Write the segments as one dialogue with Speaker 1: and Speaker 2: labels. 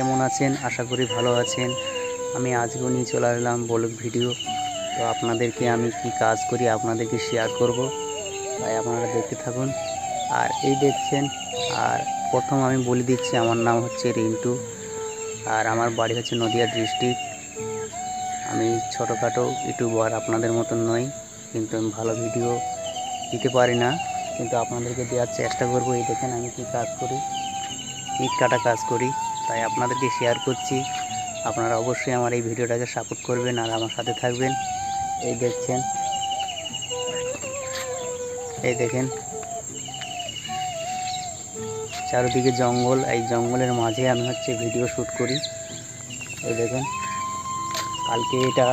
Speaker 1: কেমন আছেন? আশা করি ভালো আছেন। আমি আজকেও নিয়ে চলে আসলাম ব্লগ ভিডিও। তো আপনাদেরকে আমি কি কাজ করি আপনাদেরকে শেয়ার করব, তাই আপনারা দেখতে থাকুন। আর এই দেখছেন, আর প্রথম আমি বলে দিচ্ছি আমার নাম হচ্ছে রিন্টু, আর আমার বাড়ি হচ্ছে নদিয়া ডিস্ট্রিক্ট। আমি ছোটোখাটো ইউটিউবার, আপনাদের মতন নই, কিন্তু আমি ভালো ভিডিও দিতে পারি না, কিন্তু আপনাদেরকে দেওয়ার চেষ্টা করব। এই দেখেন আমি কি কাজ করি, ইট কাটা কাজ করি, তাই আপনাদেরকে শেয়ার করছি। আপনারা অবশ্যই আমার এই ভিডিওটাকে সাপোর্ট করবেন আর আমার সাথে থাকবেন। এই দেখছেন, এই দেখেন চারিদিকে জঙ্গল, এই জঙ্গলের মাঝে আমি হচ্ছে ভিডিও শ্যুট করি। এই দেখেন কালকে এটা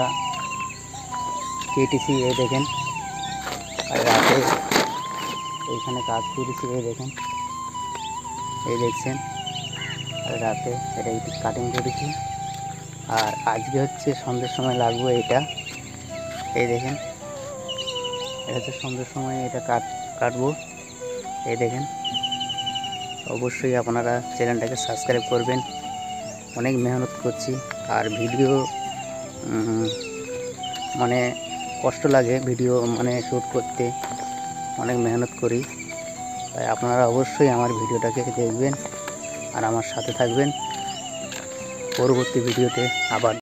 Speaker 1: কেটেছি, এই দেখেন, আর রাতে এইখানে কাজ করেছি। এই দেখেন, এই দেখছেন, আর রাতে এটা ইট কাটিং করেছি। আর আজকে হচ্ছে সন্ধ্যের সময় লাগবো এটা। এই দেখেন, এটা হচ্ছে সন্ধ্যের সময় এটা কাটবো। এই দেখেন, অবশ্যই আপনারা চ্যানেলটাকে সাবস্ক্রাইব করবেন। অনেক মেহনত করছি, আর ভিডিও মানে কষ্ট লাগে, ভিডিও মানে শ্যুট করতে অনেক মেহনত করি। তাই আপনারা অবশ্যই আমার ভিডিওটাকে দেখবেন আর আমার সাথে থাকবেন। পরবর্তী ভিডিওতে আবার